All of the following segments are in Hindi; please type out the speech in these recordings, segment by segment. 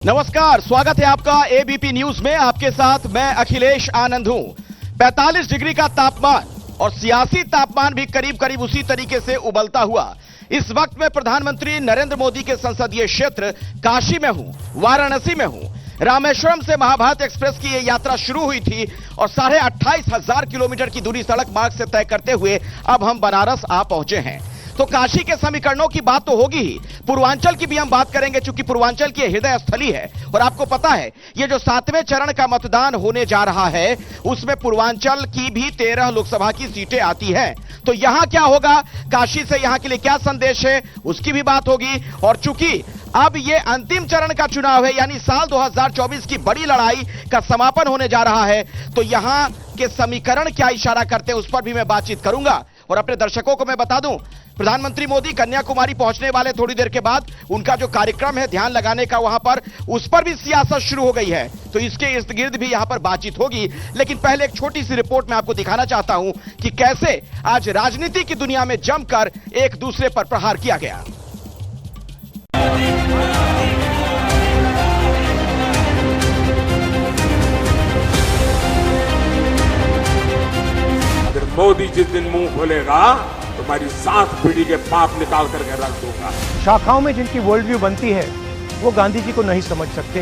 नमस्कार, स्वागत है आपका एबीपी न्यूज में। आपके साथ मैं अखिलेश आनंद हूं। 45 डिग्री का तापमान और सियासी तापमान भी करीब करीब उसी तरीके से उबलता हुआ इस वक्त मैं प्रधानमंत्री नरेंद्र मोदी के संसदीय क्षेत्र काशी में हूं, वाराणसी में हूं। रामेश्वरम से महाभारत एक्सप्रेस की यह यात्रा शुरू हुई थी और 28,500 किलोमीटर की दूरी सड़क मार्ग से तय करते हुए अब हम बनारस आ पहुंचे हैं। तो काशी के समीकरणों की बात तो होगी ही, पूर्वांचल की भी हम बात करेंगे, चूंकि पूर्वांचल की हृदय स्थली है। और आपको पता है, ये जो 7वें चरण का मतदान होने जा रहा है, उसमें पूर्वांचल की भी 13 लोकसभा की सीटें आती हैं। तो यहां क्या होगा, काशी से यहां के लिए क्या संदेश है, उसकी भी बात होगी। और चूंकि अब ये अंतिम चरण का चुनाव है, यानी साल 2024 की बड़ी लड़ाई का समापन होने जा रहा है, तो यहां के समीकरण क्या इशारा करते हैं, उस पर भी मैं बातचीत करूंगा। और अपने दर्शकों को मैं बता दूं, प्रधानमंत्री मोदी कन्याकुमारी पहुंचने वाले थोड़ी देर के बाद उनका जो कार्यक्रम है ध्यान लगाने का, वहां पर उस पर भी सियासत शुरू हो गई है। तो इसके इर्द गिर्द भी यहां पर बातचीत होगी। लेकिन पहले एक छोटी सी रिपोर्ट मैं आपको दिखाना चाहता हूं कि कैसे आज राजनीति की दुनिया में जमकर एक दूसरे पर प्रहार किया गया। अगर मोदी जिस दिन मुंह खोलेगा तुम्हारी 7 पीढ़ी के पाप निकाल करके रख दूंगा। शाखाओं में जिनकी वर्ल्ड व्यू बनती है वो गांधी जी को नहीं समझ सकते,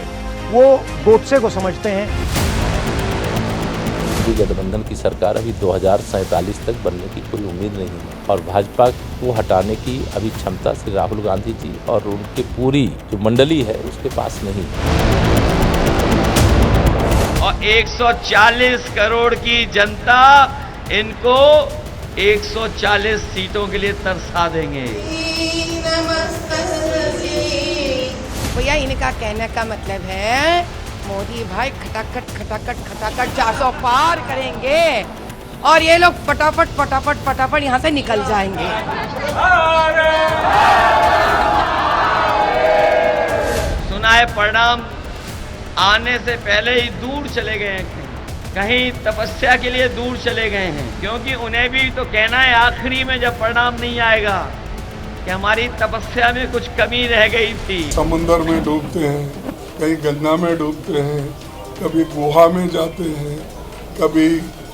वो गोडसे को समझते हैं। गठबंधन की सरकार अभी 2047 तक बनने की कोई उम्मीद नहीं है और भाजपा को हटाने की अभी क्षमता से राहुल गांधी जी और उनकी पूरी जो मंडली है उसके पास नहीं है। और 140 करोड़ की जनता इनको 140 सीटों के लिए तरसा देंगे। भैया इनका कहने का मतलब है मोदी भाई खटाखट खटाखट खटाखट 400 पार करेंगे और ये लोग फटाफट फटाफट फटाफट यहाँ से निकल जाएंगे। सुना है परिणाम आने से पहले ही दूर चले गए हैं, कहीं तपस्या के लिए दूर चले गए हैं, क्योंकि उन्हें भी तो कहना है आखिरी में जब परिणाम नहीं आएगा कि हमारी तपस्या में कुछ कमी रह गई थी। समुंदर में डूबते हैं, कहीं गंगा में डूबते हैं, कभी गुहा में जाते हैं, कभी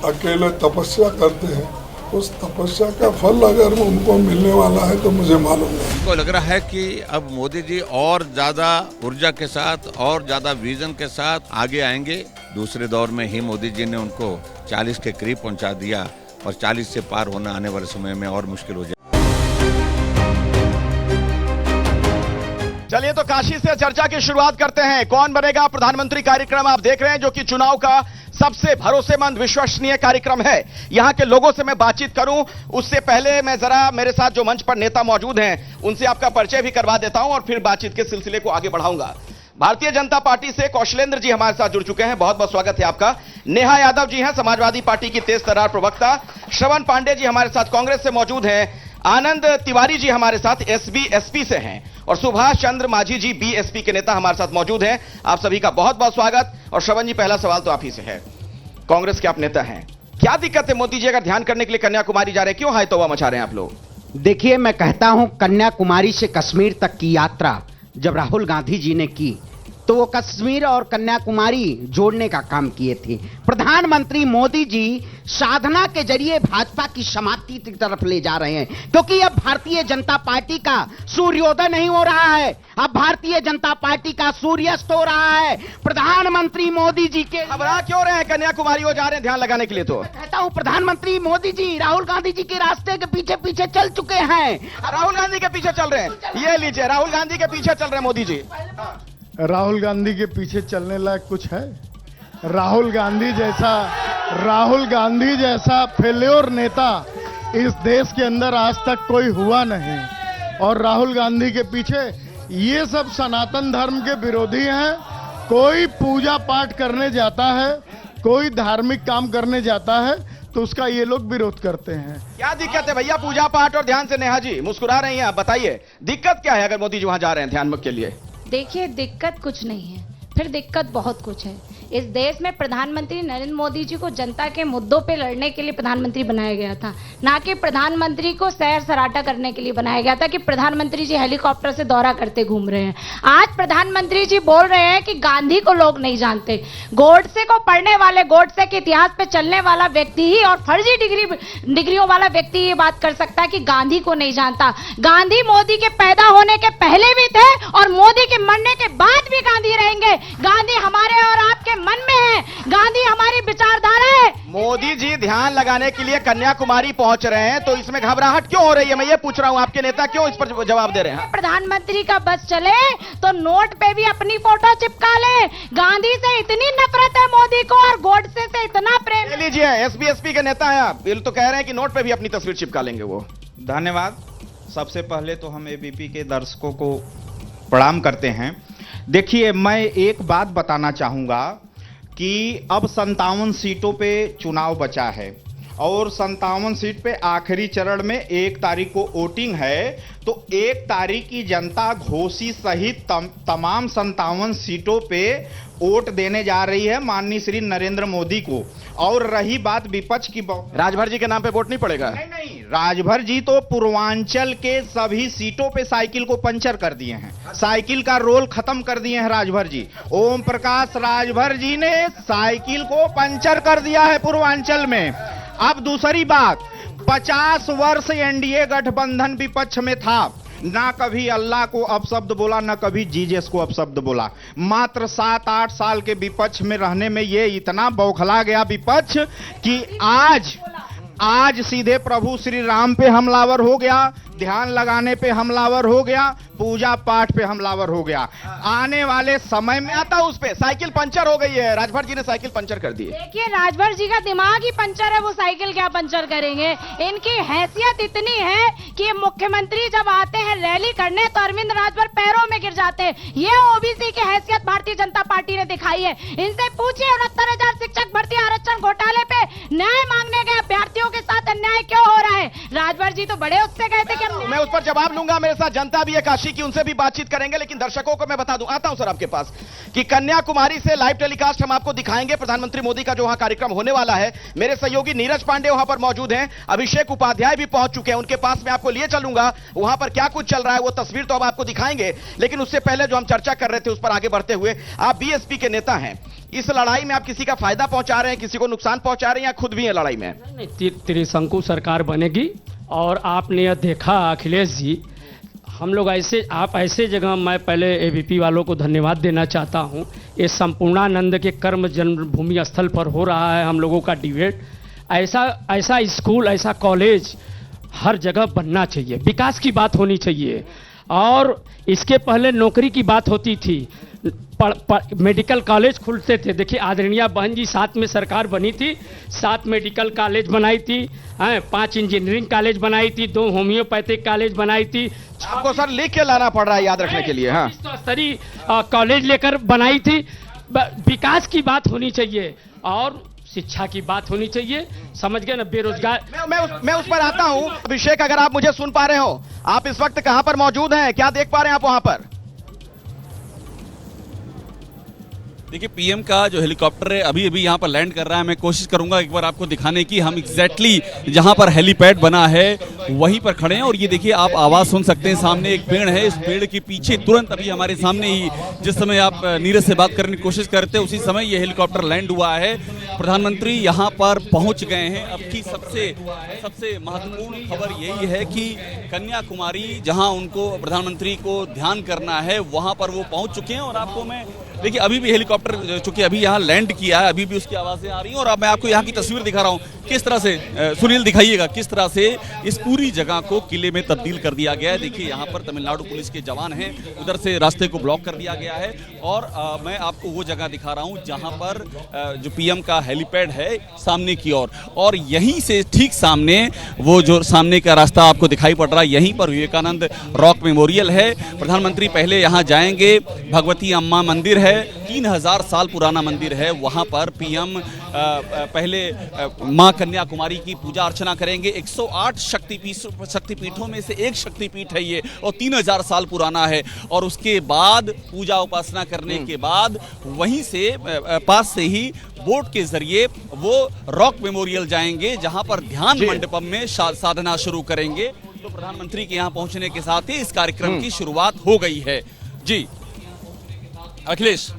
अकेले तपस्या करते हैं। उस तपस्या का फल अगर उनको मिलने वाला है तो मुझे मालूम नहीं। हमको लग रहा है कि अब मोदी जी और ज्यादा ऊर्जा के साथ और ज्यादा विजन के साथ आगे आएंगे। दूसरे दौर में ही मोदी जी ने उनको 40 के करीब पहुंचा दिया और 40 से पार होना आने वाले समय में और मुश्किल हो जाए। चलिए तो काशी से चर्चा की शुरुआत करते हैं। कौन बनेगा प्रधानमंत्री कार्यक्रम आप देख रहे हैं, जो कि चुनाव का सबसे भरोसेमंद विश्वसनीय कार्यक्रम है। यहां के लोगों से मैं बातचीत करूं उससे पहले मैं जरा मेरे साथ जो मंच पर नेता मौजूद हैं उनसे आपका परिचय भी करवा देता हूं और फिर बातचीत के सिलसिले को आगे बढ़ाऊंगा। भारतीय जनता पार्टी से कौशलेंद्र जी हमारे साथ जुड़ चुके हैं, बहुत बहुत स्वागत है आपका। नेहा यादव जी हैं, समाजवादी पार्टी की तेज तर्रार प्रवक्ता। श्रवण पांडे जी हमारे साथ कांग्रेस से मौजूद हैं। आनंद तिवारी जी हमारे साथ एसपी से हैं और सुभाष चंद्र माझी जी बीएसपी के नेता हमारे साथ मौजूद हैं। आप सभी का बहुत बहुत स्वागत। और श्रवण जी, पहला सवाल तो आप ही से है। कांग्रेस के आप नेता हैं, क्या दिक्कत है मोदी जी अगर ध्यान करने के लिए कन्याकुमारी जा रहे हैं, क्यों हाय तौबा मचा रहे हैं आप लोग? देखिए, मैं कहता हूं कन्याकुमारी से कश्मीर तक की यात्रा जब राहुल गांधी जी ने की तो वो कश्मीर और कन्याकुमारी जोड़ने का काम किए थे। प्रधानमंत्री मोदी जी साधना के जरिए भाजपा की समाप्ति की तरफ ले जा रहे हैं, क्योंकि अब भारतीय जनता पार्टी का सूर्योदय नहीं हो रहा है, अब भारतीय जनता पार्टी का सूर्यास्त हो रहा है। प्रधानमंत्री मोदी जी के घबरा क्यों रहे हैं? कन्याकुमारी वो जा रहे हैं ध्यान लगाने के लिए। तो कहता हूं प्रधानमंत्री मोदी जी राहुल गांधी जी के रास्ते के पीछे पीछे चल चुके हैं। राहुल गांधी के पीछे चल रहे हैं, ये लीजिए, राहुल गांधी के पीछे चल रहे हैं मोदी जी। राहुल गांधी के पीछे चलने लायक कुछ है? राहुल गांधी जैसा फेल्योर नेता इस देश के अंदर आज तक कोई हुआ नहीं। और राहुल गांधी के पीछे ये सब सनातन धर्म के विरोधी हैं। कोई पूजा पाठ करने जाता है, कोई धार्मिक काम करने जाता है तो उसका ये लोग विरोध करते हैं। क्या दिक्कत है भैया पूजा पाठ और ध्यान से? नेहा जी मुस्कुरा रही हैं, आप बताइए दिक्कत क्या है अगर मोदी जी वहां जा रहे हैं ध्यान के लिए? देखिए, दिक्कत कुछ नहीं है, फिर दिक्कत बहुत कुछ है। इस देश में प्रधानमंत्री नरेंद्र मोदी जी को जनता के मुद्दों पे लड़ने के लिए प्रधानमंत्री बनाया गया था, ना कि प्रधानमंत्री को सैर सराटा करने के लिए बनाया गया था कि प्रधानमंत्री जी हेलीकॉप्टर से दौरा करते घूम रहे हैं। आज प्रधानमंत्री जी बोल रहे हैं कि गांधी को लोग नहीं जानते। गोडसे को पढ़ने वाले, गोडसे के इतिहास पे चलने वाला व्यक्ति ही और फर्जी डिग्रियों वाला व्यक्ति ये बात कर सकता है कि गांधी को नहीं जानता। गांधी मोदी के पैदा होने के पहले भी थे और मोदी के मरने के बाद भी गांधी रहेंगे। गांधी हमारे और आपके मन में है, गांधी हमारी विचारधारा है। मोदी जी ध्यान लगाने के लिए कन्याकुमारी पहुंच रहे हैं, तो इसमें घबराहट क्यों हो रही है? मैं ये पूछ रहा हूं, आपके नेता क्यों इस पर जवाब दे रहे हैं? प्रधानमंत्री का बस चले तो नोट पे भी अपनी फोटो चिपका ले। गांधी से इतनी नफरत है मोदी को और गोडसे से इतना प्रेम। ले लीजिए, एसबीएसपी के नेता हैं आप, ये तो कह रहे हैं कि नोट पे भी अपनी तस्वीर चिपका लेंगे वो। धन्यवाद। सबसे पहले तो हम एबीपी के दर्शकों को प्रणाम करते हैं। देखिए, मैं एक बात बताना चाहूंगा कि अब 57 सीटों पे चुनाव बचा है और 57 सीट पे आखिरी चरण में 1 तारीख को वोटिंग है, तो 1 तारीख की जनता घोसी सहित तमाम 57 सीटों पे वोट देने जा रही है माननीय श्री नरेंद्र मोदी को। और रही बात विपक्ष की, राजभर जी के नाम पे वोट नहीं पड़ेगा? नहीं, राजभर जी तो पूर्वांचल के सभी सीटों पे साइकिल को पंचर कर दिए हैं, साइकिल का रोल खत्म कर दिए हैं राजभर जी। ओम प्रकाश राजभर जी ने साइकिल को पंचर कर दिया है पूर्वांचल में। अब दूसरी बात, 50 वर्ष एनडीए गठबंधन विपक्ष में था, ना कभी अल्लाह को अपशब्द बोला, ना कभी जीजस को अपशब्द बोला। मात्र 7-8 साल के विपक्ष में रहने में ये इतना बौखला गया विपक्ष कि आज सीधे प्रभु श्री राम पे हमलावर हो गया, ध्यान लगाने पे हमलावर हो गया, पूजा पाठ पे हमलावर हो गया। आने वाले समय में आता उस पे साइकिल पंचर हो गई है, राजभर जी ने साइकिल पंचर कर दी। देखिए, राजभर जी का दिमाग ही पंचर है, वो साइकिल क्या पंचर करेंगे? इनकी हैसियत इतनी है कि मुख्यमंत्री जब आते हैं रैली करने तो अरविंद राजभर पैरों में गिर जाते हैं। ये ओबीसी की हैसियत भारतीय जनता पार्टी ने दिखाई है। इनसे पूछिए 69,000 शिक्षक भर्ती आरक्षण घोटाले पे न्याय मांगने गए अभ्यर्थियों के साथ अन्याय क्यों हो रहा है? राजभर जी तो बड़े उससे कहते कि मैं उस पर जवाब लूंगा, मेरे साथ जनता भी है काशी की, उनसे भी बातचीत करेंगे। लेकिन दर्शकों को मैं बता दूं, आता हूं सर आपके पास, कि कन्याकुमारी से लाइव टेलीकास्ट हम आपको दिखाएंगे प्रधानमंत्री मोदी का जो वहां कार्यक्रम होने वाला है। मेरे सहयोगी नीरज पांडे वहां पर मौजूद हैं, अभिषेक उपाध्याय भी पहुंच चुके हैं, उनके पास मैं आपको लिए चलूंगा। वहां पर क्या कुछ चल रहा है वो तस्वीर तो हम आपको दिखाएंगे, लेकिन उससे पहले जो हम चर्चा कर रहे थे उस पर आगे बढ़ते हुए, आप बीएसपी के नेता हैं, इस लड़ाई में आप किसी का फायदा पहुंचा रहे हैं, किसी को नुकसान पहुंचा रहे हैं, या खुद भी है लड़ाई में? त्रिशंकु सरकार बनेगी। और आपने यह देखा अखिलेश जी, हम लोग ऐसे जगह, मैं पहले एबीपी वालों को धन्यवाद देना चाहता हूं। ये संपूर्णानंद के कर्म जन्मभूमि स्थल पर हो रहा है हम लोगों का डिबेट। ऐसा स्कूल, ऐसा कॉलेज हर जगह बनना चाहिए, विकास की बात होनी चाहिए। और इसके पहले नौकरी की बात होती थी, मेडिकल कॉलेज खुलते थे। देखिए, आदरणीय बहन जी साथ में सरकार बनी थी, 7 मेडिकल कॉलेज बनाई थी, 5 इंजीनियरिंग कॉलेज बनाई थी, 2 होम्योपैथिक कॉलेज बनाई थी। आपको सर लिख के लाना पड़ रहा है याद रखने के लिए। हाँ, स्तरीय कॉलेज लेकर बनाई थी। विकास की बात होनी चाहिए और शिक्षा की बात होनी चाहिए, समझ गए ना? बेरोजगार, मैं उस पर आता हूं। अभिषेक, अगर आप मुझे सुन पा रहे हो, आप इस वक्त कहां पर मौजूद हैं, क्या देख पा रहे हैं आप वहां पर? देखिए, पीएम का जो हेलीकॉप्टर है अभी यहाँ पर लैंड कर रहा है। मैं कोशिश करूंगा एक बार आपको दिखाने की। हम एग्जैक्टली जहां पर हेलीपैड बना है वहीं पर खड़े हैं और ये देखिए, आप आवाज़ सुन सकते हैं, सामने एक पेड़ है, इस पेड़ के पीछे तुरंत अभी हमारे सामने ही, जिस समय आप नीरज से बात करने की कोशिश करते हैं उसी समय ये हेलीकॉप्टर लैंड हुआ है। प्रधानमंत्री यहाँ पर पहुँच गए हैं। अब की सबसे महत्वपूर्ण खबर यही है कि कन्याकुमारी, जहाँ उनको प्रधानमंत्री को ध्यान करना है, वहाँ पर वो पहुँच चुके हैं। और आपको मैं देखिए, अभी भी हेलीकॉप्टर चूंकि अभी यहाँ लैंड किया है, अभी भी उसकी आवाज़ें आ रही हैं। और अब मैं आपको यहाँ की तस्वीर दिखा रहा हूँ, किस तरह से, सुनील दिखाइएगा, किस तरह से इस पूरी जगह को किले में तब्दील कर दिया गया है। देखिए, यहाँ पर तमिलनाडु पुलिस के जवान हैं, उधर से रास्ते को ब्लॉक कर दिया गया है। और मैं आपको वो जगह दिखा रहा हूँ जहाँ पर जो पीएम का हेलीपैड है सामने की ओर, और यहीं से ठीक सामने वो जो सामने का रास्ता आपको दिखाई पड़ रहा है, यहीं पर विवेकानंद रॉक मेमोरियल है। प्रधानमंत्री पहले यहाँ जाएंगे, भगवती अम्मा मंदिर है, है 3000 साल पुराना मंदिर है, वहां पर पीएम पहले मां कन्याकुमारी की पूजा अर्चना करेंगे। 108 शक्तिपीठों में से एक शक्तिपीठ है ये, और 3000 साल पुराना है। और उसके बाद पूजा उपासना करने के बाद वहीं से पास से ही बोट के जरिए वो रॉक मेमोरियल जाएंगे, जहां पर ध्यान मंडपम में साधना शुरू करेंगे। तो प्रधानमंत्री के यहां पहुंचने के साथ ही इस कार्यक्रम की शुरुआत हो गई है। जी अखिलेश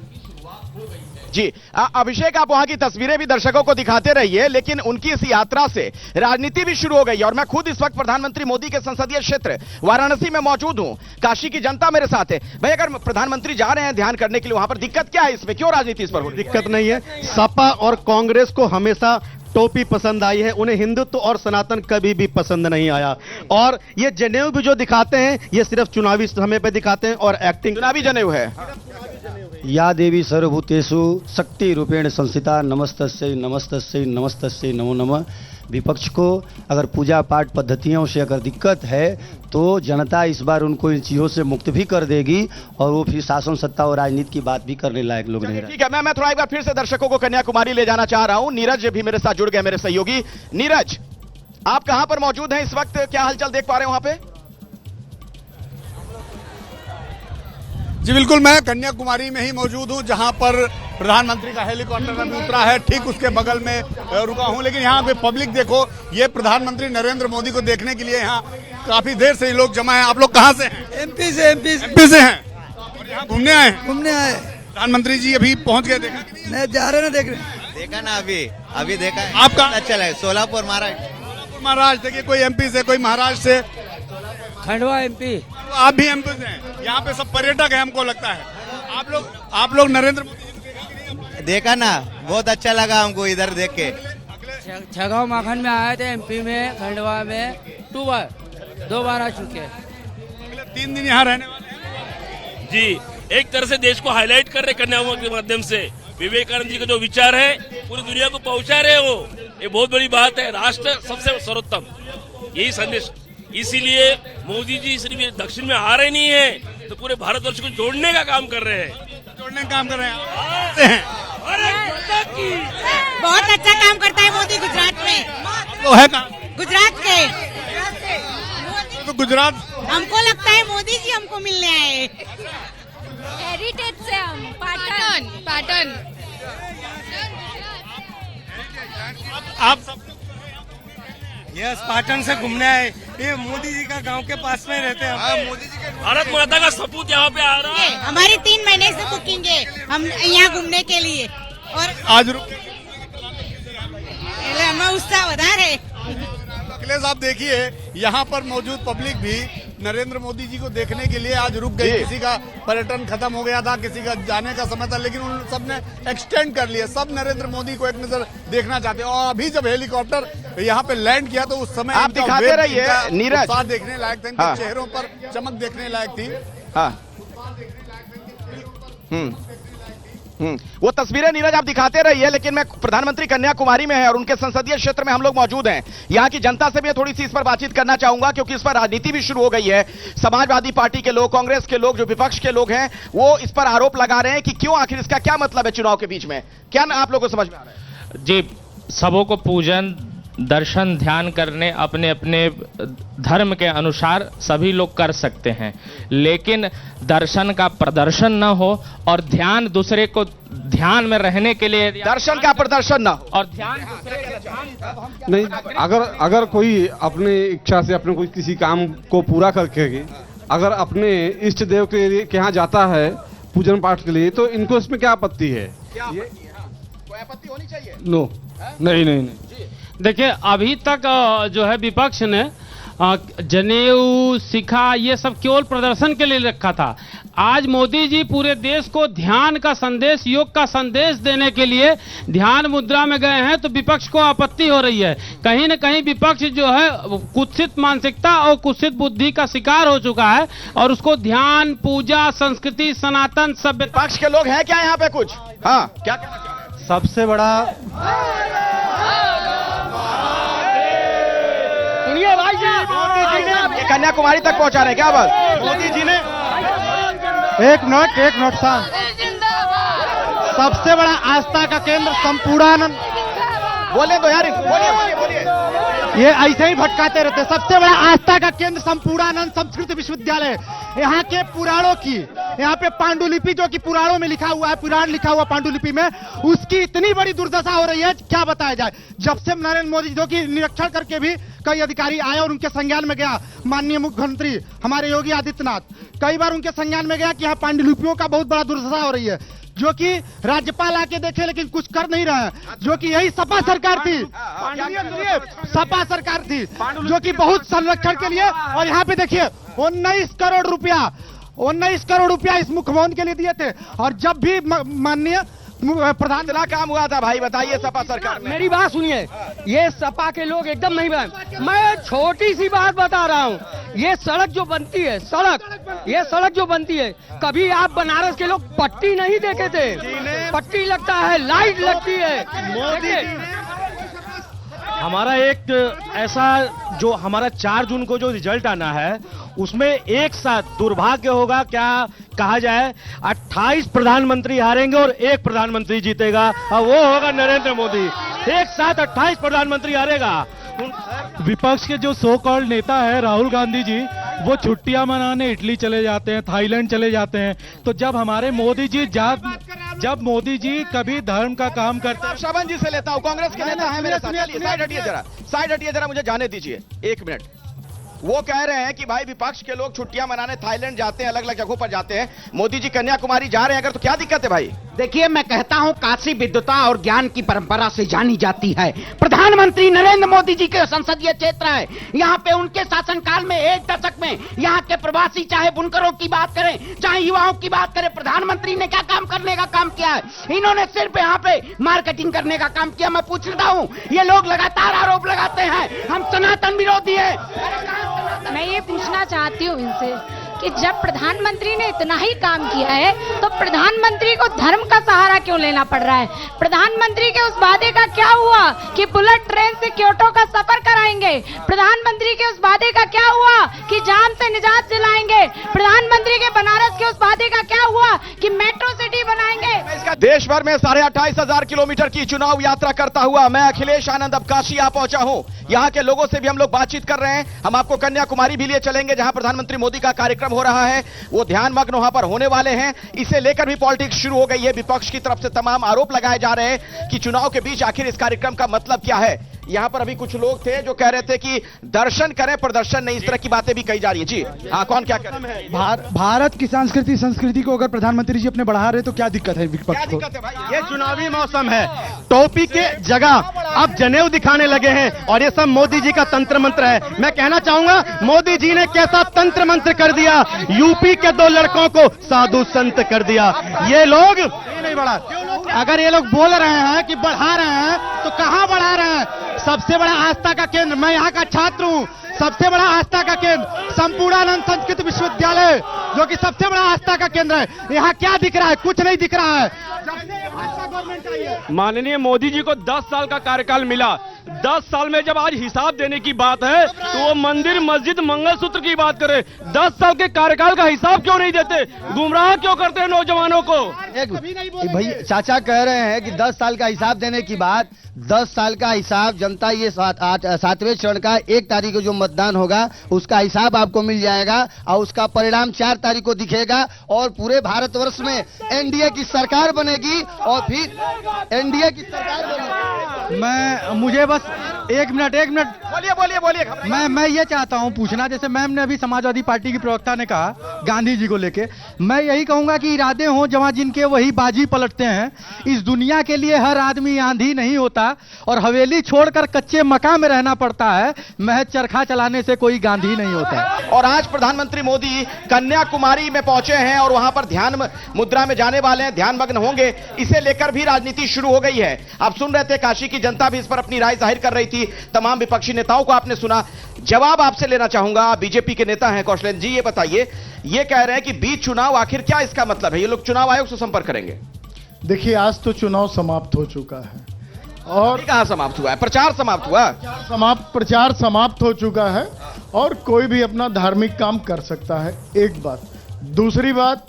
जी अभिषेक, आप वहां की तस्वीरें भी दर्शकों को दिखाते रहिए, लेकिन उनकी इस यात्रा से राजनीति भी शुरू हो गई। और मैं खुद इस वक्त प्रधानमंत्री मोदी के संसदीय क्षेत्र वाराणसी में मौजूद हूं। काशी की जनता मेरे साथ है। भाई, अगर प्रधानमंत्री जा रहे हैं ध्यान करने के लिए, वहां पर दिक्कत क्या है? इसमें क्यों राजनीति इस पर हो रही है? दिक्कत नहीं है। सपा और कांग्रेस को हमेशा टोपी पसंद आई है, उन्हें हिंदुत्व और सनातन कभी भी पसंद नहीं आया। और ये जनेऊ भी जो दिखाते हैं, ये सिर्फ चुनावी समय पे दिखाते हैं और एक्टिंग। चुनावी जनेऊ है। या देवी सर्वभूतेषु शक्ति रूपेण संस्थिता नमस्तस्यै नमस्तस्यै नमस्तस्यै नमो नमः। विपक्ष को अगर पूजा पाठ पद्धतियों से अगर दिक्कत है तो जनता इस बार उनको इन चीजों से मुक्त भी कर देगी और वो फिर शासन सत्ता और राजनीति की बात भी करने लायक लोग नहीं रहे। ठीक है, मैं थोड़ा एक बार फिर से दर्शकों को कन्याकुमारी ले जाना चाह रहा हूं। नीरज भी मेरे साथ जुड़ गए, मेरे सहयोगी। नीरज, आप कहां पर मौजूद हैं इस वक्त? क्या हलचल देख पा रहे हैं वहां पे? जी बिल्कुल, मैं कन्याकुमारी में ही मौजूद हूं, जहां पर प्रधानमंत्री का हेलीकॉप्टर अभी उतरा है। ठीक उसके बगल में रुका हूं, लेकिन यहाँ पे पब्लिक देखो, ये प्रधानमंत्री नरेंद्र मोदी को देखने के लिए यहाँ काफी देर से लोग जमा हैं। आप लोग कहाँ से हैं? एमपी से हैं। और यहाँ घूमने आए? प्रधानमंत्री जी अभी पहुँच गए? देखा नहीं, जा रहे ना देख रहे। देखा ना, अभी देखा है। आपका अच्छा लगा? सोलापुर महाराष्ट्र। देखिए, कोई एमपी से, कोई महाराष्ट्र से, खंडवा एमपी। आप भी एमपी से हैं। यहाँ पे सब पर्यटक है, हमको लगता है। आप लोग नरेंद्र मोदी देखा ना, बहुत अच्छा लगा हमको इधर देख के। छगांव माखन में आए थे, एमपी में, खंडवा में 2 बार आ चुके। 3 दिन यहाँ रहने वाले हैं। जी, एक तरह से देश को हाईलाइट कर रहे कन्याकुमारी के माध्यम से। विवेकानंद जी का जो विचार है पूरी दुनिया को पहुंचा रहे हो, ये बहुत बड़ी बात है। राष्ट्र सबसे सर्वोत्तम, यही संदेश। इसीलिए मोदी जी सिर्फ दक्षिण में आ रहे नहीं है, तो पूरे भारतवर्ष को जोड़ने का काम कर रहे हैं। बहुत अच्छा काम करता है मोदी गुजरात में। वो है कहाँ? गुजरात के। तो गुजरात हमको लगता है मोदी जी हमको मिलने आए। हेरिटेज से हम पाटन। आप सब यस, पाटन से घूमने आए। ये मोदी जी का गांव के पास में रहते हैं। मोदी जी के भारत माता का सपूत यहाँ पे आ रहा है। हमारी 3 महीने से बुकिंग है हम यहाँ घूमने के लिए। और आज हमें उत्साह बता रहे। अखिलेश, आप देखिए, यहाँ पर मौजूद पब्लिक भी नरेंद्र मोदी जी को देखने के लिए आज रुक गई। किसी का पर्यटन खत्म हो गया था, किसी का जाने का समय था, लेकिन उन सब ने एक्सटेंड कर लिया। सब नरेंद्र मोदी को एक नजर देखना चाहते हैं। और अभी जब हेलीकॉप्टर यहाँ पे लैंड किया तो उस समय आप दिखाते रहिए नीरज, उत्साह देखने लायक था, इनके चेहरों पर चमक देखने लायक थी। वो तस्वीरें नीरज आप दिखाते रहिए, लेकिन मैं प्रधानमंत्री कन्याकुमारी में है और उनके संसदीय क्षेत्र में हम लोग मौजूद हैं। यहाँ की जनता से भी थोड़ी सी इस पर बातचीत करना चाहूंगा, क्योंकि इस पर राजनीति भी शुरू हो गई है। समाजवादी पार्टी के लोग, कांग्रेस के लोग, जो विपक्ष के लोग हैं, वो इस पर आरोप लगा रहे हैं कि क्यों, आखिर इसका क्या मतलब है चुनाव के बीच में? क्या आप लोगों को समझ में आ रहा है? जी, सबों को पूजन, दर्शन, ध्यान करने अपने अपने धर्म के अनुसार सभी लोग कर सकते हैं, लेकिन दर्शन का प्रदर्शन न हो और ध्यान दूसरे को ध्यान में रहने के लिए दर्शन का प्रदर्शन न हो और ध्यान दूसरे के ध्यान नहीं। अगर कोई अपनी इच्छा से अपने कोई किसी काम को पूरा करके अगर अपने इष्ट देव के यहाँ जाता है पूजन पाठ के लिए, तो इनको इसमें क्या आपत्ति है? कोई आपत्ति होनी चाहिए? नो, नहीं। देखिए, अभी तक जो है विपक्ष ने जनेऊ, सिखा, ये सब केवल प्रदर्शन के लिए रखा था। आज मोदी जी पूरे देश को ध्यान का संदेश, योग का संदेश देने के लिए ध्यान मुद्रा में गए हैं, तो विपक्ष को आपत्ति हो रही है। कहीं न कहीं विपक्ष जो है कुत्सित मानसिकता और कुत्सित बुद्धि का शिकार हो चुका है और उसको ध्यान, पूजा, संस्कृति, सनातन सभ्यता। विपक्ष के लोग हैं क्या यहाँ पे कुछ? हाँ, क्या कहना चाह रहे हैं? सबसे बड़ा कन्याकुमारी तक पहुंचा रहे हैं क्या? बस मोदी जी ने एक मिनट शांत। सबसे बड़ा आस्था का केंद्र संपूर्णानंद। बोले तो यार, बोलिए। ये ऐसे ही भटकाते रहते। सबसे बड़ा आस्था का केंद्र संपूर्णानंद संस्कृत विश्वविद्यालय। यहाँ के पुराणों की, यहाँ पे पांडुलिपि जो कि पुराणों में लिखा हुआ है, पुराण लिखा हुआ पांडुलिपि में, उसकी इतनी बड़ी दुर्दशा हो रही है, क्या बताया जाए। जब से नरेंद्र मोदी जो कि निरीक्षण करके भी कई अधिकारी आए और उनके संज्ञान में गया, माननीय मुख्यमंत्री हमारे योगी आदित्यनाथ कई बार उनके संज्ञान में गया कि यहाँ पांडुलिपियों का बहुत बड़ा दुर्दशा हो रही है, जो कि राज्यपाल आके देखे लेकिन कुछ कर नहीं रहे हैं, जो कि यही सपा सरकार थी, सपा सरकार थी जो कि बहुत संरक्षण के लिए। और यहाँ पे देखिए 19 करोड़ रुपया इस मुख्य भवन के लिए दिए थे। और जब भी माननीय प्रधान जिला काम हुआ था, भाई बताइए सपा सरकार में। मेरी बात सुनिए, ये सपा के लोग एकदम नहीं बने। मैं छोटी सी बात बता रहा हूँ, ये सड़क जो बनती है, ये सड़क जो बनती है, कभी आप बनारस के लोग पट्टी नहीं देखे थे? पट्टी लगता है, लाइट लगती है। हमारा एक ऐसा जो हमारा 4 जून को जो रिजल्ट आना है, उसमें एक साथ दुर्भाग्य होगा, क्या कहा जाए, 28 प्रधानमंत्री हारेंगे और 1 प्रधानमंत्री जीतेगा, और वो होगा नरेंद्र मोदी। एक साथ 28 प्रधानमंत्री हारेगा। विपक्ष के जो सो कॉल्ड नेता है राहुल गांधी जी, वो छुट्टियां मनाने इटली चले जाते हैं, थाईलैंड चले जाते हैं। तो जब हमारे मोदी जी जब मोदी जी कभी धर्म का काम करते हैं। शोभन जी से लेता हूं, कांग्रेस के नेता है मेरे साथ। साइड हटिए जरा, मुझे जाने दीजिए 1 मिनट। वो कह रहे हैं कि भाई विपक्ष के लोग छुट्टियां मनाने थाईलैंड जाते हैं, अलग अलग जगहों पर जाते हैं, मोदी जी कन्याकुमारी जा रहे हैं, अगर तो क्या दिक्कत है भाई? देखिए, मैं कहता हूं काशी विद्वता और ज्ञान की परंपरा से जानी जाती है। प्रधानमंत्री नरेंद्र मोदी जी के संसदीय क्षेत्र है, यहाँ पे उनके शासनकाल में 1 दशक में यहाँ के प्रवासी, चाहे बुनकरों की बात करें, चाहे युवाओं की बात करें, प्रधानमंत्री ने क्या काम करने का काम किया है? इन्होंने सिर्फ यहाँ पे मार्केटिंग करने का काम किया। मैं पूछ रहा हूँ, ये लोग लगातार आरोप लगाते हैं हम सनातन विरोधी है। मैं ये पूछना चाहती हूँ इनसे कि जब प्रधानमंत्री ने इतना ही काम किया है, तो प्रधानमंत्री को धर्म का सहारा क्यों लेना पड़ रहा है? प्रधानमंत्री के उस वादे का क्या हुआ कि बुलेट ट्रेन से क्योटो का सफर कराएंगे? प्रधानमंत्री के उस वादे का क्या हुआ कि जाम से निजात दिलाएंगे? प्रधानमंत्री के बनारस के उस वादे का क्या हुआ कि मेट्रो सिटी बनाएंगे? देश भर में 28,500 किलोमीटर की चुनाव यात्रा करता हुआ मैं अखिलेश आनंद अब काशी आ पहुंचा हूं। यहां के लोगों से भी हम लोग बातचीत कर रहे हैं। हम आपको कन्याकुमारी भी लिए चलेंगे, जहां प्रधानमंत्री मोदी का कार्यक्रम हो रहा है। वो ध्यानमग्न वहां पर होने वाले हैं। इसे लेकर भी पॉलिटिक्स शुरू हो गई है। विपक्ष की तरफ से तमाम आरोप लगाए जा रहे हैं कि चुनाव के बीच आखिर इस कार्यक्रम का मतलब क्या है। यहां पर अभी कुछ लोग थे जो कह रहे थे कि दर्शन करें, प्रदर्शन नहीं, इस तरह की बातें भी कही जा रही है। जी हाँ, कौन क्या कह रहे हैं? भारत की संस्कृति को अगर प्रधानमंत्री जी अपने बढ़ा रहे तो क्या दिक्कत है विपक्ष को? ये चुनावी मौसम है, टोपी के जगह अब जनेऊ दिखाने लगे हैं, और ये सब मोदी जी का तंत्र मंत्र है। मैं कहना चाहूंगा, मोदी जी ने कैसा तंत्र मंत्र कर दिया, यूपी के 2 लड़कों को साधु संत कर दिया। ये लोग नहीं बढ़ा। अगर ये लोग बोल रहे हैं कि बढ़ा रहे हैं, तो कहां बढ़ा रहे हैं? सबसे बड़ा आस्था का केंद्र, मैं यहाँ का छात्र हूँ, सबसे बड़ा आस्था का केंद्र संपूर्णानंद संस्कृत विश्वविद्यालय, जो कि सबसे बड़ा आस्था का केंद्र है। यहाँ क्या दिख रहा है? कुछ नहीं दिख रहा है। माननीय मोदी जी को 10 साल का कार्यकाल मिला। 10 साल में जब आज हिसाब देने की बात है, तो वो मंदिर, मस्जिद, मंगलसूत्र की बात करे। 10 साल के कार्यकाल का हिसाब क्यों नहीं देते? गुमराह क्यों करते हैं नौजवानों को? भाई चाचा कह रहे हैं कि 10 साल का हिसाब देने की बात, 10 साल का हिसाब जनता, ये 7वें चरण का 1 तारीख को जो मतदान होगा उसका हिसाब आपको मिल जाएगा, और उसका परिणाम 4 तारीख को दिखेगा, और पूरे भारतवर्ष में एनडीए की सरकार बनेगी, और फिर एनडीए की सरकार बनेगी। मुझे बस 1 मिनट बोलिए। मैं ये चाहता हूं पूछना, जैसे मैम ने अभी समाजवादी पार्टी की प्रवक्ता ने कहा गांधी जी को लेके, मैं यही कहूंगा कि इरादे हों जवां जिनके वही बाजी पलटते हैं। इस दुनिया के लिए हर आदमी आंधी नहीं होता, और हवेली छोड़कर कच्चे मकान में रहना पड़ता है। महज चरखा चलाने से कोई गांधी नहीं होता। और आज प्रधानमंत्री मोदी कन्याकुमारी में पहुंचे हैं और वहां पर ध्यान मुद्रा में जाने वाले हैं, ध्यानमग्न होंगे। इसे लेकर भी राजनीति शुरू हो गई है। आप सुन रहे थे, काशी की जनता भी इस पर अपनी राय जाहिर कर रही थी। तमाम विपक्षी नेताओं को आपने सुना। जवाब आपसे लेना चाहूंगा, बीजेपी के नेता हैं कौशलेंद्र जी, ये बताइए, ये कह रहे हैं कि बीच चुनाव, आखिर क्या इसका मतलब है? ये लोग चुनाव आयोग से संपर्क करेंगे। देखिए, आज तो चुनाव समाप्त हो चुका है, और कहां समाप्त हुआ है? प्रचार समाप्त हुआ, प्रचार समाप्त हो चुका है, और कोई भी अपना धार्मिक काम कर सकता है। एक बात। दूसरी बात,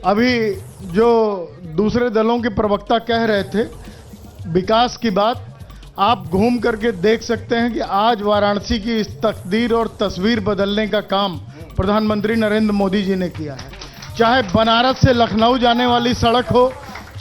अभी जो दूसरे दलों के प्रवक्ता कह रहे थे विकास की बात, आप घूम करके देख सकते हैं कि आज वाराणसी की इस तकदीर और तस्वीर बदलने का काम प्रधानमंत्री नरेंद्र मोदी जी ने किया है। चाहे बनारस से लखनऊ जाने वाली सड़क हो,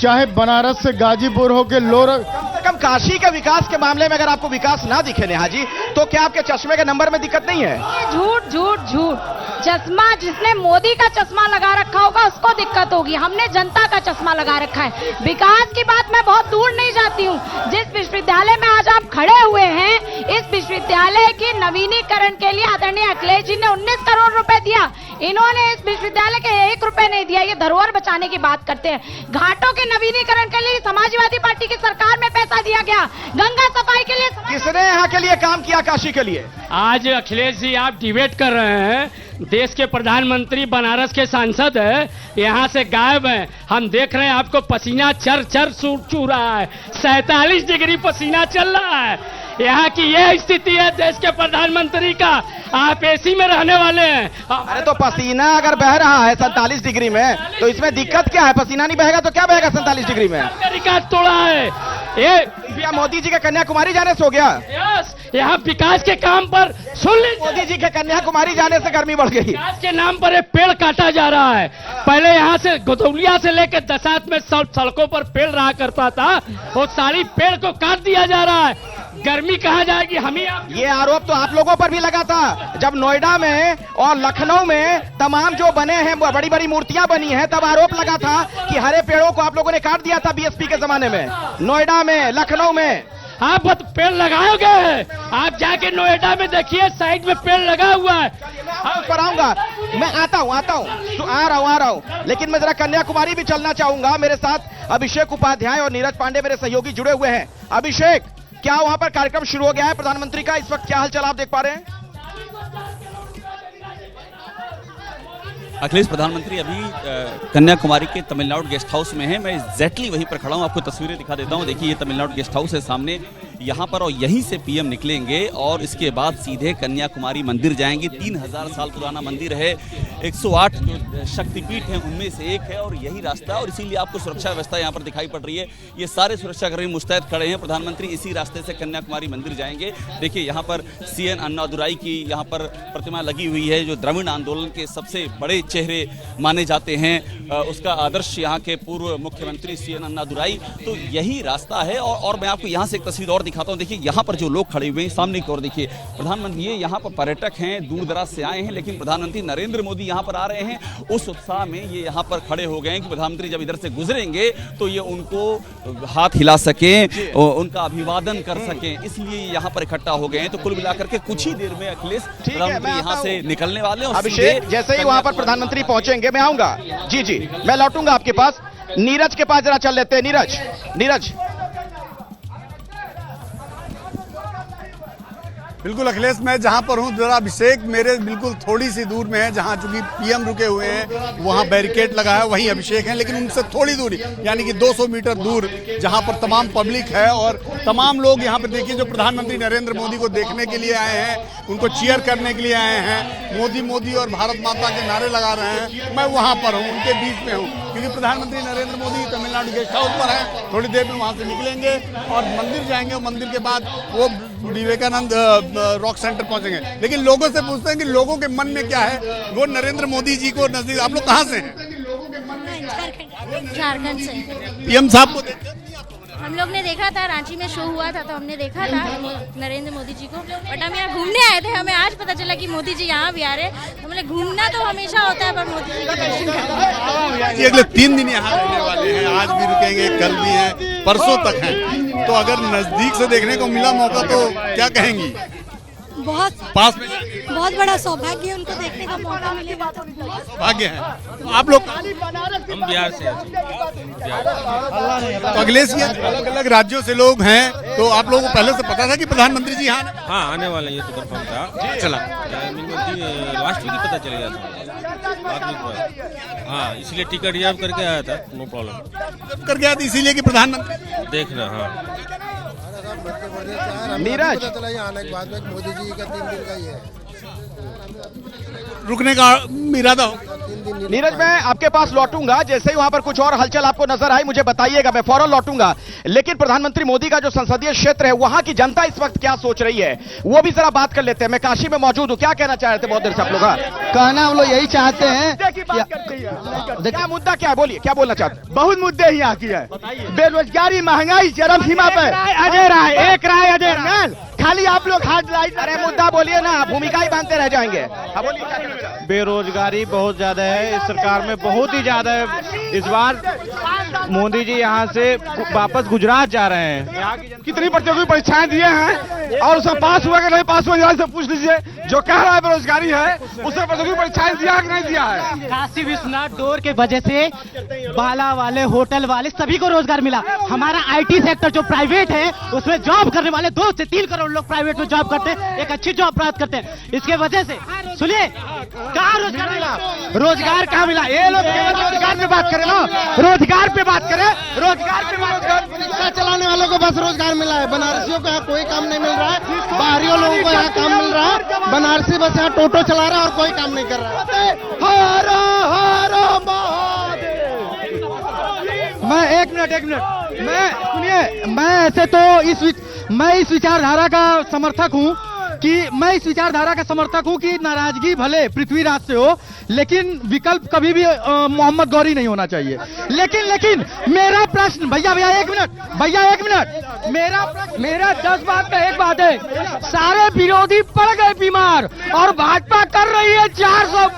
चाहे बनारस से गाजीपुर हो के कम से कम काशी के विकास के मामले में अगर आपको विकास ना दिखे नेहा जी, तो क्या आपके चश्मे के नंबर में दिक्कत नहीं है? झूठ झूठ झूठ। चश्मा जिसने मोदी का चश्मा लगा रखा होगा उसको दिक्कत होगी, हमने जनता का चश्मा लगा रखा है। विकास की बात मैं बहुत दूर नहीं जाती हूँ। जिस विश्वविद्यालय में आज आप खड़े हुए हैं, इस विश्वविद्यालय की नवीनीकरण के लिए आदरणीय अखिलेश जी ने 19 करोड़ रुपए दिया। इन्होंने इस विश्वविद्यालय के 1 रुपए नहीं दिया। ये धरोहर बचाने की बात करते हैं। घाटों के नवीनीकरण के लिए समाजवादी पार्टी की सरकार में पैसा दिया गया। गंगा सफाई के लिए किसने यहाँ के लिए काम किया? काशी के लिए। आज अखिलेश जी आप डिबेट कर रहे हैं, देश के प्रधानमंत्री बनारस के सांसद है, यहाँ से गायब हैं। हम देख रहे हैं आपको पसीना चर चर चू रहा है, 47 डिग्री पसीना चल रहा है। यहाँ की यह स्थिति है देश के प्रधानमंत्री का। आप एसी में रहने वाले हैं। अरे तो पसीना अगर बह रहा है 47 डिग्री में, तो इसमें दिक्कत क्या है? पसीना नहीं बहेगा तो क्या बहेगा 47 डिग्री में? रिकॉर्ड तोड़ा है ये मोदी जी के कन्याकुमारी जाने से हो गया। यस, यहाँ विकास के काम पर सुन लीजिए, मोदी जी के कन्याकुमारी जाने से गर्मी बढ़ गई। विकास के नाम पर एक पेड़ काटा जा रहा है। पहले यहाँ से गोदौलिया से लेकर दसात में सड़कों पर पेड़ रहा करता था, वो सारी पेड़ को काट दिया जा रहा है। गर्मी कहाँ जाएगी? हम ही ये आरोप तो आप लोगों पर भी लगा था जब नोएडा में और लखनऊ में तमाम जो बने हैं बड़ी बड़ी मूर्तियां बनी हैं, तब आरोप लगा था कि हरे पेड़ों को आप लोगों ने काट दिया था बीएसपी के जमाने में। नोएडा में, लखनऊ में आप पेड़ लगाए गए हैं। आप जाके नोएडा में देखिए, साइड में पेड़ लगा हुआ है। उस पर आऊंगा, मैं आता हूं तो आ रहा हूं। लेकिन मैं जरा कन्याकुमारी भी चलना चाहूंगा। मेरे साथ अभिषेक उपाध्याय और नीरज पांडे मेरे सहयोगी जुड़े हुए हैं। अभिषेक, क्या वहां पर कार्यक्रम शुरू हो गया है प्रधानमंत्री का? इस वक्त क्या हालचाल आप देख पा रहे हैं? अखिलेश प्रधानमंत्री अभी कन्याकुमारी के तमिलनाडु गेस्ट हाउस में है। मैं एग्जैक्टली वहीं पर खड़ा हूं, आपको तस्वीरें दिखा देता हूं। देखिए ये तमिलनाडु गेस्ट हाउस है सामने, यहाँ पर, और यहीं से पीएम निकलेंगे और इसके बाद सीधे कन्याकुमारी मंदिर जाएंगे। 3000 साल पुराना मंदिर है, 108 जो शक्तिपीठ हैं उनमें से एक है और यही रास्ता है। और इसीलिए आपको सुरक्षा व्यवस्था यहाँ पर दिखाई पड़ रही है। ये सारे सुरक्षाकर्मी मुस्तैद खड़े हैं। प्रधानमंत्री इसी रास्ते से कन्याकुमारी मंदिर जाएंगे। देखिए यहाँ पर CN अन्नादुराई की यहाँ पर प्रतिमा लगी हुई है, जो द्रविड़ आंदोलन के सबसे बड़े चेहरे माने जाते हैं। उसका आदर्श यहाँ के पूर्व मुख्यमंत्री CN अन्नादुराई। तो यही रास्ता है। और मैं आपको यहाँ से एक तस्वीर और दिखाता हूँ। देखिए यहाँ पर जो लोग खड़े हुए हैं सामने की ओर देखिए, प्रधानमंत्री ये यहाँ पर पर्यटक हैं, दूर दराज से आए हैं, लेकिन प्रधानमंत्री नरेंद्र मोदी यहाँ पर आ रहे हैं। उस उत्साह में ये यहाँ पर खड़े हो गए हैं कि प्रधानमंत्री जब इधर से गुजरेंगे तो ये उनको हाथ हिला सकें, उनका अभिवादन कर सकें, इसलिए यहाँ पर इकट्ठा हो गए हैं। तो कुल मिलाकर के कुछ ही देर में अखिलेश प्रधानमंत्री यहाँ से निकलने वाले हैं। अभिषेक, जैसे ही वहां पर प्रधानमंत्री पहुंचेंगे मैं आऊंगा। जी मैं लौटूंगा आपके पास। नीरज के पास जरा चल लेते हैं। नीरज बिल्कुल अखिलेश, मैं जहां पर हूं, जरा अभिषेक मेरे बिल्कुल थोड़ी सी दूर में है, जहां चूंकि पीएम रुके हुए हैं वहां बैरिकेड लगा है, वहीं अभिषेक है। लेकिन उनसे थोड़ी दूर यानी कि 200 मीटर दूर जहां पर तमाम पब्लिक है और तमाम लोग यहां पर देखिए जो प्रधानमंत्री नरेंद्र मोदी को देखने के लिए आए हैं, उनको चीयर करने के लिए आए हैं, मोदी मोदी और भारत माता के नारे लगा रहे हैं। मैं वहां पर हूँ, उनके बीच में हूँ, क्योंकि प्रधानमंत्री नरेंद्र मोदी तमिलनाडु गेस्ट हाउस पर है। थोड़ी देर में वहां से निकलेंगे और मंदिर जाएंगे। मंदिर के बाद वो विवेकानंद रॉक सेंटर पहुंचेंगे। लेकिन लोगों से पूछते हैं कि लोगों के मन में क्या है। वो नरेंद्र मोदी जी को नजदीक, आप लोग कहाँ से हैं? झारखंड से। पीएम साहब को हम लोग ने देखा था, रांची में शो हुआ था तो हमने देखा था नरेंद्र मोदी जी को, बट हम यहाँ घूमने आए थे। हमें आज पता चला कि मोदी जी यहाँ भी आ रहे। हमने घूमना तो हमेशा होता है, पर मोदी जी का दर्शन करना। जी अगले 3 दिन यहाँ रहने वाले हैं, आज भी रुकेंगे, कल भी हैं, परसों तक हैं। तो अगर नजदीक से देखने को मिला मौका तो क्या कहेंगी? बहुत पास में बहुत बड़ा सौभाग्य है, उनको देखने का मौका मिलेगा तो भाग्य है। आप लोग? हम बिहार से तो अखिलेश, ये अलग अलग राज्यों से लोग हैं, तो आप लोगों को पहले से पता था कि प्रधानमंत्री जी यहाँ? हाँ, आने वाले, ये तो कंफर्म था। चला लास्ट वीक ही पता चल गया था बाद में। हाँ, इसलिए टिकट रिजर्व करके आया था। नो प्रॉब्लम कर गया था, इसीलिए कि प्रधानमंत्री देखना। हाँ नीरज, आने के बाद में मोदी जी का 3 दिन का ही है, रुकने का इरादा हो। 3 दिन नीरज, मैं आपके पास लौटूंगा, जैसे ही वहां पर कुछ और हलचल आपको नजर आई मुझे बताइएगा, मैं फौरन लौटूंगा। लेकिन प्रधानमंत्री मोदी का जो संसदीय क्षेत्र है, वहां की जनता इस वक्त क्या सोच रही है, वो भी जरा बात कर लेते हैं। मैं काशी में मौजूद हूं, क्या कहना चाह रहे थे बहुत देर से आप लोग? कहना हम लोग यही चाहते हैं, क्या मुद्दा क्या है, बोलिए, क्या बोलना चाहते हैं? बहुत मुद्दे ही यहाँ की है, बेरोजगारी, महंगाई चरम सीमा पर। अजय राय, एक राय अजय राय, खाली आप लोग हाथ लाइट। अरे मुद्दा बोलिए ना, भूमिका ही बांधते रह जाएंगे। हाँ बोलिए, क्या कहना चाहते हैं? बेरोजगारी बहुत ज्यादा है इस सरकार में, बहुत ही ज्यादा है। इस बार मोदी जी यहाँ से वापस गुजरात जा रहे हैं। कितनी प्रतियोगी परीक्षाएं दिए हैं और उसमें पास हुआ कि नहीं पास हुआ, यहाँ से पूछ लीजिए। जो कह रहा है बेरोजगारी है, उसने प्रतियोगी परीक्षाएं दिया कि नहीं दिया है? काशी विश्वनाथ डोर के वजह से बाला वाले, होटल वाले सभी को रोजगार मिला। हमारा IT सेक्टर जो प्राइवेट है, उसमें जॉब करने वाले 2 से 3 करोड़ लोग प्राइवेट में जॉब करते हैं, एक अच्छी जॉब प्राप्त करते हैं। इसके वजह से सुनिए, कहाँ रोजगार मिला? रोजगार कहाँ मिला? ये लोग केवल रोजगार पे बात करें ना, रोजगार पे बात करें, रोजगार पे बात करें। रिक्शा चलाने वालों को बस रोजगार मिला है, बनारसियों को यहाँ कोई काम नहीं मिल रहा है, बाहरियों लोगों को यहाँ काम मिल रहा है। बनारसी बस यहाँ टोटो चला रहा है और कोई काम नहीं कर रहा है। हरो हरो महादेव। मैं एक मिनट, मैं सुनिए, मैं ऐसे तो मैं इस विचारधारा का समर्थक हूँ कि नाराजगी भले पृथ्वीराज से हो, लेकिन विकल्प कभी भी मोहम्मद गौरी नहीं होना चाहिए। लेकिन मेरा प्रश्न, भैया एक मिनट, मेरा 10 बात में एक बात है, सारे विरोधी पड़ गए बीमार और भाजपा कर रही है 400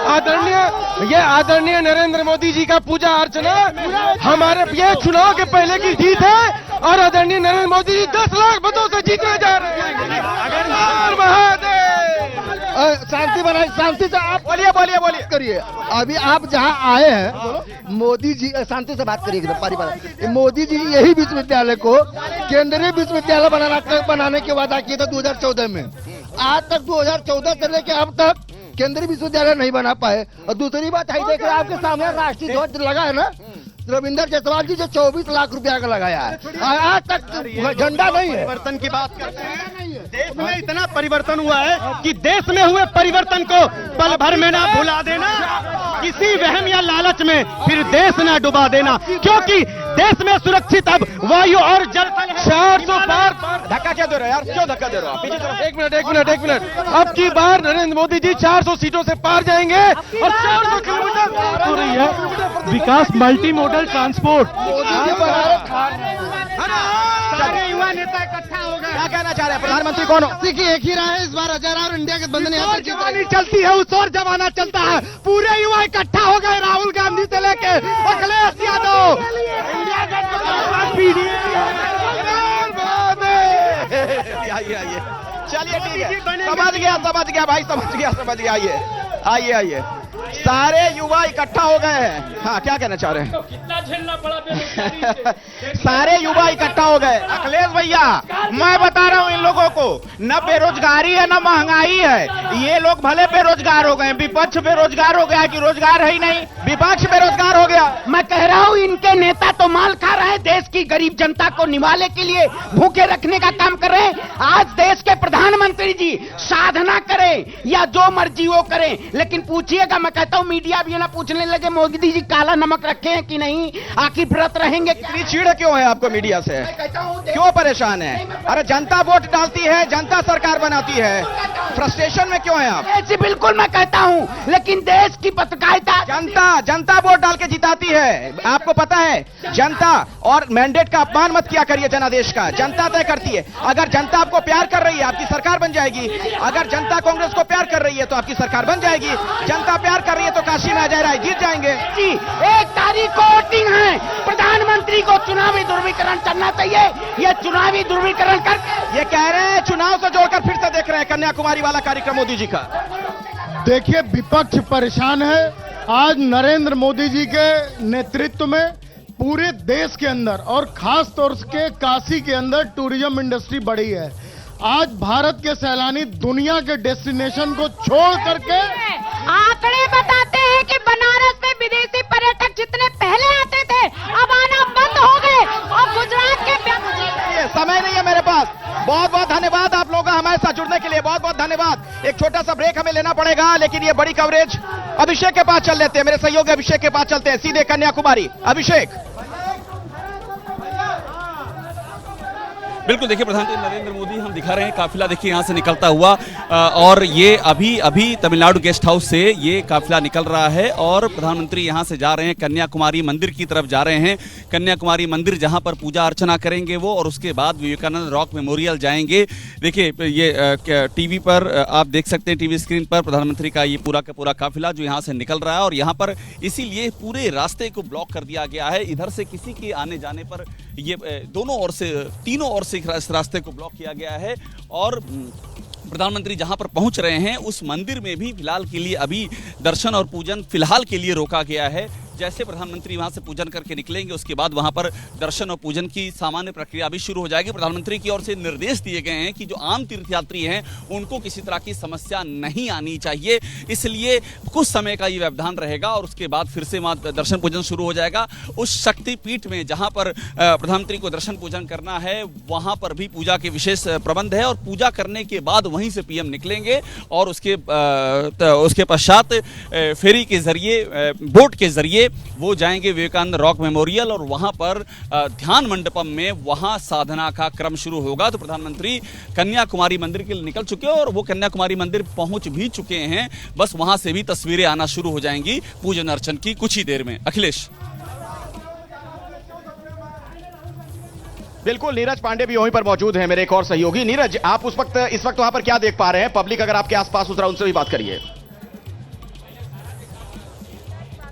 आदरणीय नरेंद्र मोदी जी का पूजा अर्चना हमारे ये चुनाव के पहले की जीत है और आदरणीय नरेंद्र मोदी जी 10 लाख मतों से जीतने जा रहे हैं। शांति बनाए, शांति से आप बोलिए करिए। अभी आप जहाँ आए हैं, मोदी जी शांति से बात करिए एकदम परिवार। मोदी जी यही विश्वविद्यालय को केंद्रीय विश्वविद्यालय बनाने के वादा किए थे 2014 में। आज तक 2014 से लेकर अब तक केंद्रीय विश्वविद्यालय नहीं बना पाए। और दूसरी बात है, देख रहे हैं आपके सामने राष्ट्रीय ध्वज लगा है ना, रविंदर जायसवाल जी जो 24 लाख रुपया का लगाया है, आज तक झंडा नहीं है। परिवर्तन की बात करते हैं, देश में इतना परिवर्तन हुआ है कि देश में हुए परिवर्तन को पल भर में ना भुला देना, किसी वहम या लालच में फिर देश ना डुबा देना, क्योंकि देश में सुरक्षित अब वायु और जल 400 पार। धक्का क्या दे रहे हो यार, क्यों धक्का दे रहे हो आप? पीछे तरफ। एक मिनट, अब की बार नरेंद्र मोदी जी 400 सीटों से पार जाएंगे और 400 किलोमीटर हो रही है विकास मल्टी मॉडल ट्रांसपोर्ट। सारे युवा नेता इकट्ठा हो गए, क्या कहना चाह रहे हैं? प्रधानमंत्री कौन हो? देखिए, एक ही रहा है इस बार, अजय और इंडिया के बंधन जवानी चलती है, उस और जमाना चलता है। पूरे युवा इकट्ठा हो गए, राहुल गांधी से लेके अखिलेश यादव, आइए, चलिए ठीक है, समझ गया भाई, समझ गया। आइए, सारे युवा इकट्ठा हो गए हैं। हाँ, क्या कहना चाह रहे हैं? कितना झेलना पड़ा सारे युवा इकट्ठा हो गए। अखिलेश भैया, मैं बता रहा हूँ इन लोगों को, न बेरोजगारी है न महंगाई है। ये लोग भले बेरोजगार हो गए, विपक्ष बेरोजगार हो गया कि रोजगार है ही नहीं, विपक्ष बेरोजगार हो गया। मैं कह रहा हूँ, इनके नेता तो माल खा रहे हैं, देश की गरीब जनता को निवाले के लिए भूखे रखने का काम कर रहे हैं। आज देश के प्रधानमंत्री जी साधना करें या जो मर्जी वो करें, लेकिन पूछिएगा, मैं कहता हूँ मीडिया भी ना पूछने लगे मोदी जी काला नमक रखे हैं कि नहीं, आखिर व्रत रहेंगे। इतनी चिढ़ क्यों है आपको मीडिया से? क्यों परेशान है? अरे जनता वोट डालती है, जनता सरकार बनाती है, फ्रस्ट्रेशन में क्यों है आप? ऐसे बिल्कुल मैं कहता हूँ, लेकिन देश की पत्रकारिता, जनता वोट डाल के जिताती है। आपको पता है, जनता और मैंडेट का अपमान मत किया करिए, जनादेश का जनता तय करती है। अगर जनता आपको प्यार कर रही है, आपकी सरकार बन जाएगी। अगर जनता कांग्रेस को प्यार कर रही है तो आपकी सरकार बन जाएगी। जनता प्यार कर रही है तो काशी में अजय राय जीत जाएंगे। जी, 1 तारीख को वोटिंग है, प्रधानमंत्री को चुनावी ध्रुवीकरण करना चाहिए। ये चुनावी ध्रुवीकरण कर, ये कह रहे हैं चुनाव से जोड़कर फिर से देख रहे हैं कन्याकुमारी वाला कार्यक्रम मोदी जी का। देखिए, विपक्ष परेशान है। आज नरेंद्र मोदी जी के नेतृत्व में पूरे देश के अंदर और खास तौर से काशी के अंदर टूरिज्म इंडस्ट्री बढ़ी है। आज भारत के सैलानी दुनिया के डेस्टिनेशन को छोड़ करके, आंकड़े बताते हैं कि बनारस में विदेशी पर्यटक जितने पहले आते थे अब आना बंद हो गए। और गुजरात के समय नहीं है मेरे पास। बहुत बहुत धन्यवाद आप लोगों का हमारे साथ जुड़ने के लिए, बहुत बहुत धन्यवाद। एक एक छोटा सा ब्रेक हमें लेना पड़ेगा, लेकिन ये बड़ी कवरेज अभिषेक के पास चल लेते हैं, मेरे सहयोगी अभिषेक के पास चलते हैं, सीधे कन्याकुमारी। अभिषेक। बिल्कुल, देखिए प्रधानमंत्री नरेंद्र मोदी हम दिखा रहे हैं काफिला, देखिए यहाँ से निकलता हुआ और ये अभी तमिलनाडु गेस्ट हाउस से ये काफिला निकल रहा है और प्रधानमंत्री यहाँ से जा रहे हैं कन्याकुमारी मंदिर की तरफ जा रहे हैं। कन्याकुमारी मंदिर जहाँ पर पूजा अर्चना करेंगे वो, और उसके बाद विवेकानंद रॉक मेमोरियल जाएंगे। देखिए ये टीवी पर आप देख सकते हैं, टीवी स्क्रीन पर प्रधानमंत्री का ये पूरा का पूरा काफिला जो यहाँ से निकल रहा है और यहाँ पर इसीलिए पूरे रास्ते को ब्लॉक कर दिया गया है। इधर से किसी के आने जाने पर ये दोनों ओर से, तीनों ओर से इस रास्ते को ब्लॉक किया गया है और प्रधानमंत्री जहां पर पहुंच रहे हैं उस मंदिर में भी फिलहाल के लिए अभी दर्शन और पूजन फिलहाल के लिए रोका गया है। जैसे प्रधानमंत्री वहां से पूजन करके निकलेंगे उसके बाद वहां पर दर्शन और पूजन की सामान्य प्रक्रिया भी शुरू हो जाएगी। प्रधानमंत्री की ओर से निर्देश दिए गए हैं कि जो आम तीर्थयात्री हैं उनको किसी तरह की समस्या नहीं आनी चाहिए, इसलिए कुछ समय का ये व्यवधान रहेगा और उसके बाद फिर से वहां दर्शन पूजन शुरू हो जाएगा। उस शक्तिपीठ में जहां पर प्रधानमंत्री को दर्शन पूजन करना है वहां पर भी पूजा के विशेष प्रबंध है और पूजा करने के बाद वहीं से पीएम निकलेंगे और उसके पश्चात फेरी के जरिए, बोट के जरिए वो जाएंगे विवेकानंद रॉक मेमोरियल और वहां पर ध्यान मंडपम में वहां साधना का क्रम शुरू होगा। तो प्रधानमंत्री कन्याकुमारी मंदिर के लिए निकल चुके हैं और वो कन्याकुमारी मंदिर पहुंच भी चुके हैं, बस वहां से भी तस्वीरें आना शुरू हो जाएंगी पूजन अर्चन की कुछ ही देर में। अखिलेश। बिल्कुल, नीरज पांडे भी वहीं पर मौजूद हैं, मेरे एक और सहयोगी। नीरज, आप इस वक्त वहां पर क्या देख पा रहे हैं? पब्लिक अगर आपके आसपास उतरा उनसे भी बात करिए।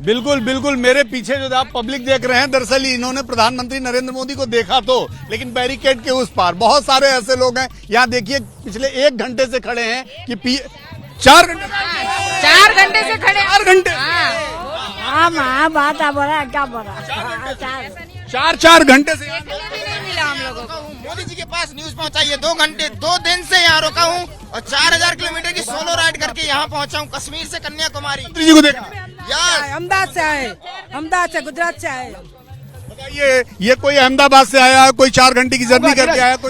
बिल्कुल बिल्कुल, मेरे पीछे जो आप पब्लिक देख रहे हैं, दरअसल इन्होंने प्रधानमंत्री नरेंद्र मोदी को देखा तो, लेकिन बैरिकेड के उस पार बहुत सारे ऐसे लोग हैं। यहाँ देखिए पिछले 1 घंटे से खड़े हैं कि 4 घंटे से खड़े, 4 घंटे बात बोला क्या बोला, 4 घंटे से मिला हम लोगों को। मोदी जी के पास न्यूज पहुंचाइए। 2 दिन से यहाँ रुका हूँ और 4000 किलोमीटर की सोलो राइड करके यहाँ पहुंचा हूँ, कश्मीर से कन्याकुमारी। मोदी जी को देखा यार, अहमदाबाद से आए, अहमदाबाद से, गुजरात से आए। बताइए, ये कोई अहमदाबाद से आया है, कोई 4 घंटे की जर्नी करके आया, कोई